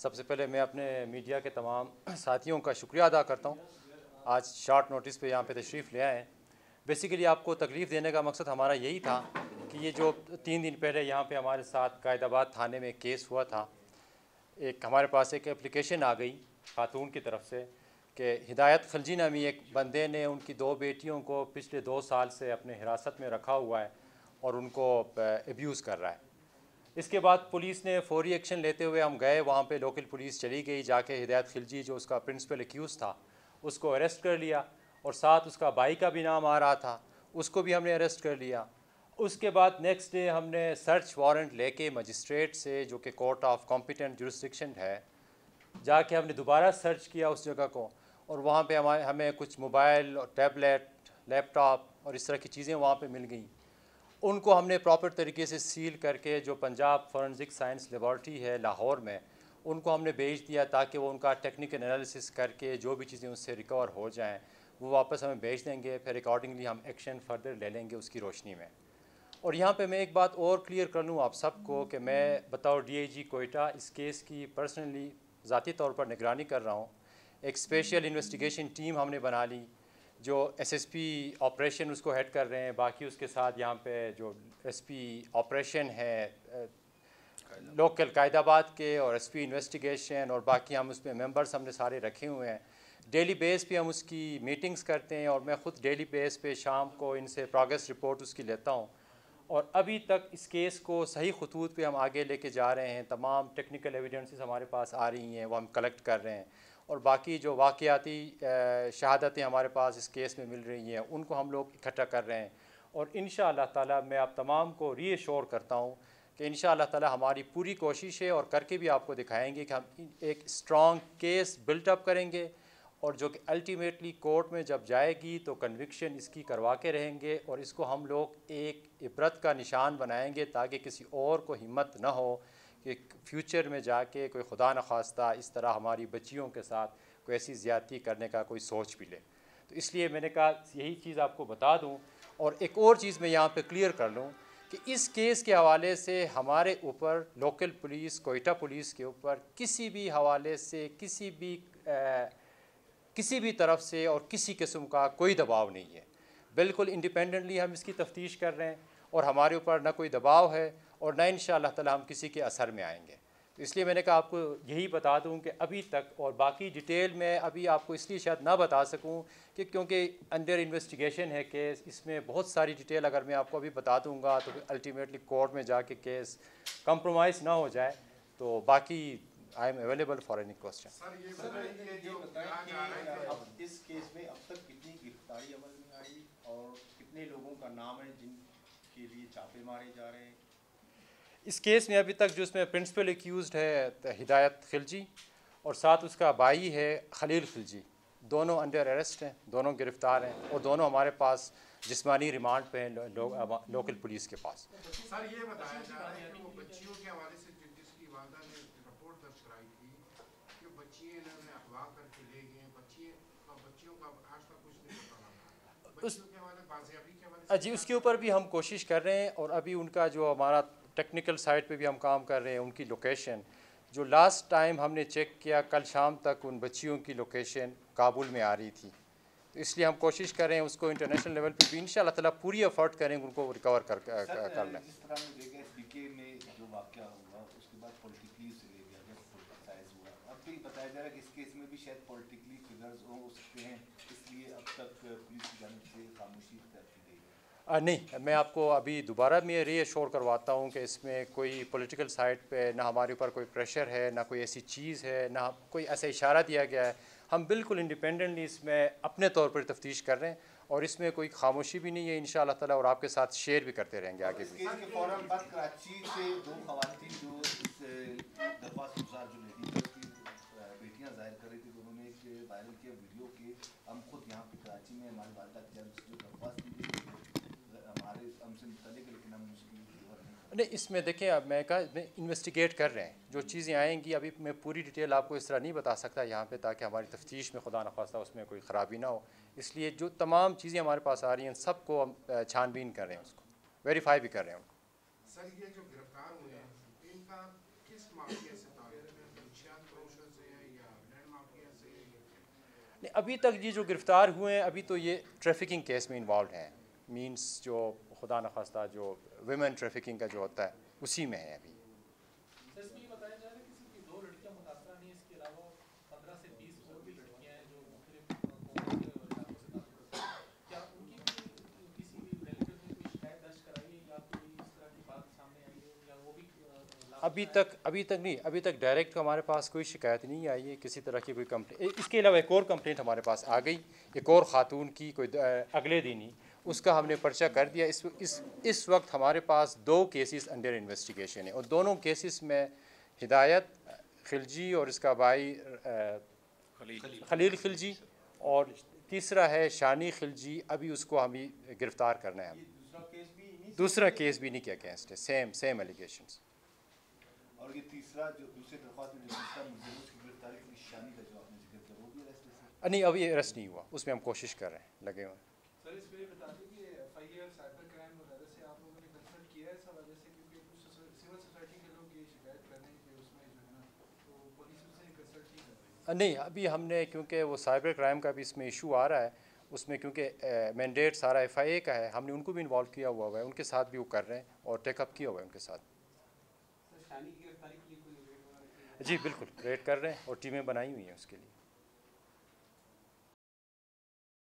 सबसे पहले मैं अपने मीडिया के तमाम साथियों का शुक्रिया अदा करता हूँ। आज शॉर्ट नोटिस पे यहाँ पे तशरीफ़ ले आए हैं। बेसिकली आपको तकलीफ़ देने का मकसद हमारा यही था कि ये जो 3 दिन पहले यहाँ पे हमारे साथ कायदाबाद थाने में केस हुआ था, एक हमारे पास एक एप्लीकेशन आ गई खातून की तरफ से कि हिदायत खिलजी नामी एक बंदे ने उनकी 2 बेटियों को पिछले 2 साल से अपने हिरासत में रखा हुआ है और उनको अब्यूज़ कर रहा है। इसके बाद पुलिस ने फौरी एक्शन लेते हुए हम गए, वहाँ पे लोकल पुलिस चली गई, जाके हिदायत खिलजी जो उसका प्रिंसिपल एक्यूज़ था उसको अरेस्ट कर लिया और साथ उसका भाई का भी नाम आ रहा था, उसको भी हमने अरेस्ट कर लिया। उसके बाद नेक्स्ट डे हमने सर्च वारंट लेके मजिस्ट्रेट से, जो कि कोर्ट ऑफ कॉम्पिटेंट जुरिस्डिक्शन है, जाके हमने दोबारा सर्च किया उस जगह को और वहाँ पे हमें कुछ मोबाइल और टैबलेट, लैपटॉप और इस तरह की चीज़ें वहाँ पे मिल गई। उनको हमने प्रॉपर तरीके से सील करके जो पंजाब फॉरेंसिक साइंस लेबॉर्ट्री है लाहौर में, उनको हमने भेज दिया ताकि वो उनका टेक्निकल एनालिसिस करके जो भी चीज़ें उससे रिकवर हो जाएं वो वापस हमें भेज देंगे, फिर अकॉर्डिंगली हम एक्शन फर्दर ले लेंगे उसकी रोशनी में। और यहाँ पे मैं एक बात और क्लियर कर लूँ आप सबको कि मैं बतौर DIG कोयटा इस केस की पर्सनली ज़ाती तौर पर निगरानी कर रहा हूँ। एक स्पेशल इन्वेस्टिगेशन टीम हमने बना ली जो SSP ऑपरेशन उसको हेड कर रहे हैं, बाकी उसके साथ यहाँ पे जो SP ऑपरेशन है लोकल कायदाबाद के और SP इन्वेस्टिगेशन और बाकी हम उसमें मेंबर्स हमने सारे रखे हुए हैं। डेली बेस पे हम उसकी मीटिंग्स करते हैं और मैं ख़ुद डेली बेस पे शाम को इनसे प्रोग्रेस रिपोर्ट उसकी लेता हूँ। और अभी तक इस केस को सही खतूत पे हम आगे लेके जा रहे हैं। तमाम टेक्निकल एविडेंसेस हमारे पास आ रही हैं, वो हम कलेक्ट कर रहे हैं और बाकी जो वाक़याती शहादतें हमारे पास इस केस में मिल रही हैं उनको हम लोग इकट्ठा कर रहे हैं। और इंशाअल्लाह ताला मैं आप तमाम को रीअश्योर करता हूँ कि इंशाअल्लाह ताला हमारी पूरी कोशिश है और करके भी आपको दिखाएंगे कि हम एक स्ट्रॉन्ग केस बिल्टअप करेंगे और जो कि अल्टीमेटली कोर्ट में जब जाएगी तो कन्विक्शन इसकी करवा के रहेंगे और इसको हम लोग एक इबरत का निशान बनाएंगे ताकि किसी और को हिम्मत ना हो कि फ्यूचर में जाके कोई खुदा न खास्ता इस तरह हमारी बच्चियों के साथ कोई ऐसी ज़्यादती करने का कोई सोच भी ले। तो इसलिए मैंने कहा यही चीज़ आपको बता दूं। और एक और चीज़ मैं यहाँ पे क्लियर कर लूँ कि इस केस के हवाले से हमारे ऊपर लोकल पुलिस, कोयटा पुलिस के ऊपर किसी भी हवाले से किसी भी तरफ से और किसी किस्म का कोई दबाव नहीं है। बिल्कुल इंडिपेंडेंटली हम इसकी तफ्तीश कर रहे हैं और हमारे ऊपर ना कोई दबाव है और ना इंशाअल्लाह ताला हम किसी के असर में आएंगे। तो इसलिए मैंने कहा आपको यही बता दूं कि अभी तक और बाकी डिटेल में अभी आपको इसलिए शायद ना बता सकूं कि क्योंकि अंडर इन्वेस्टिगेशन है केस, इसमें बहुत सारी डिटेल अगर मैं आपको अभी बता दूंगा तो अल्टीमेटली कोर्ट में जाके केस कंप्रोमाइज़ ना हो जाए। तो बाकी I am available for any question. Sir ये बताएं कि अब इस केस में अब तक कितनी गिरफ्तारी अमल में आई और कितने लोगों का नाम है जिनके लिए छापे मारे जा रहे हैं? इस केस में अभी तक जो इसमें प्रिंसिपल एक्यूज़ड है हिदायत खिलजी और साथ उसका भाई है खलील खिलजी, दोनों अंडर अरेस्ट हैं, दोनों गिरफ़्तार हैं और दोनों हमारे पास जिस्मानी रिमांड पे हैं लोकल पुलिस के पास। सर ये बताया जा रहा है कि वो बच्चियों के हवाले से जिसकी वालदा ने रिपोर्ट दर्ज कराई थी कि बच्चियाँ इन्होंने अगवा करके ले गए, बच्चियों का आज तक कुछ नहीं पता लगा। बच्चियों के हवाले बाज़ियाबी के हवाले जी उसके ऊपर भी हम कोशिश कर रहे हैं और अभी उनका जो हमारा टेक्निकल साइड पे भी हम काम कर रहे हैं, उनकी लोकेशन जो लास्ट टाइम हमने चेक किया कल शाम तक उन बच्चियों की लोकेशन काबुल में आ रही थी। तो इसलिए हम कोशिश कर रहे हैं उसको इंटरनेशनल लेवल पे भी इंशाअल्लाह ताला पूरी एफर्ट करेंगे उनको रिकवर कर लें। जिस तरह में देखा पीके में जो वाक़या हुआ उसके बाद पॉलिटिकली उसे ले गया, जब पॉलिटिसाइज हुआ, अब भी बताया जा रहा है कि इस केस में भी शायद पॉलिटिकली फिगर्स हो सकते हैं, इसलिए अब तक पुलिस की जानिब से खामोशी कर दी गई है। नहीं, मैं आपको अभी दोबारा मैं रीअश्योर करवाता हूँ कि इसमें कोई पॉलिटिकल साइड पे ना हमारे ऊपर कोई प्रेशर है, ना कोई ऐसी चीज़ है, ना कोई ऐसा इशारा दिया गया है। हम बिल्कुल इंडिपेंडेंटली इसमें अपने तौर पर तफ्तीश कर रहे हैं और इसमें कोई खामोशी भी नहीं है इंशाअल्लाह ताला, और आपके साथ शेयर भी करते रहेंगे आगे भी। केस के फौरन बाद कराची से 2 खवातीन जो इस दरख्वास्त गुजार जो लेडी की बेटियां जाहिर कर रही थी, तो उन्होंने एक वायरल किया वीडियो के हम खुद यहाँ पे कराची में हमारी वालदा की जानब से जो दरख्वास्त दी गई हमारे हमसे मुतल्लिक, लेकिन हम उसकी नहीं, इसमें देखें अब मैं कहा इन्वेस्टिगेट कर रहे हैं, जो चीज़ें आएंगी अभी मैं पूरी डिटेल आपको इस तरह नहीं बता सकता यहाँ पे, ताकि हमारी तफ्तीश में खुदा न खास्ता उसमें कोई ख़राबी ना हो। इसलिए जो तमाम चीज़ें हमारे पास आ रही हैं सबको हम छानबीन कर रहे हैं, उसको वेरीफाई भी कर रहे हैं उनको। सर ये जो गिरफ्तार हुए हैं इनका किस मामले से ताल्लुक है? नहीं, अभी तक ये जो गिरफ़्तार हुए हैं अभी तो ये ट्रैफिकिंग केस में इन्वॉल्व हैं, मींस जो खुदा न खास्ता जो विमेन ट्रैफिकिंग का जो होता है उसी में है अभी। बताया जा रहा है कि 2 लड़कियां मुतासरा नहीं, इसके अलावा 15 से 20 और भी लड़कियां हैं जो मुख्तलिफ कौमों के इलाकों से ताल्लुक़ रखती हैं। क्या उनकी भी किसी रिलेटिव ने कोई शिकायत दर्ज कराई है या कोई इस तरह की बात सामने आई है, या वो भी अभी तक डायरेक्ट हमारे पास कोई शिकायत नहीं आई है किसी तरह की कोई कंप्लेंट। इसके अलावा एक और कंप्लेंट हमारे पास आ गई, एक और ख़ातून की कोई अगले दिन ही, उसका हमने पर्चा कर दिया। इस वक्त हमारे पास 2 केसेस अंडर इन्वेस्टिगेशन है और दोनों केसेस में हिदायत खिलजी और इसका भाई खलील खिलजी और तीसरा है शानी खिलजी, अभी उसको हम ही गिरफ़्तार करना है। दूसरा केस भी नहीं के अगेंस्ट है, सेम एलिगेशंस। और ये तीसरा जो दूसरे दरख्वास्त में जो तीसरा मुलजिम उसकी गिरफ्तारी की शानी का जो आपने जिक्र किया वो भी अरेस्ट है? नहीं, अभी अरेस्ट नहीं हुआ, उसमें हम कोशिश कर रहे हैं, लगे हुए हैं। सर इस पे बता दें कि एफआईआर साइबर क्राइम वगैरह से आप लोगों ने कंसल्ट किया है इस हवाले से, क्योंकि कुछ सिविल सोसाइटी के लोग ये शिकायत कर रहे हैं कि उसमें जो है ना तो पुलिस उससे कंसल्ट नहीं कर रही है? नहीं, अभी हमने क्योंकि वो साइबर क्राइम का भी इसमें इशू आ रहा है, उसमें क्योंकि मैंडेट सारा एफआईए का है, हमने उनको भी इन्वॉल्व किया हुआ है, उनके साथ भी वो कर रहे हैं और टेकअप किया हुआ है उनके साथ। जी बिल्कुल, रेड कर रहे हैं और टीमें बनाई हुई हैं उसके लिए।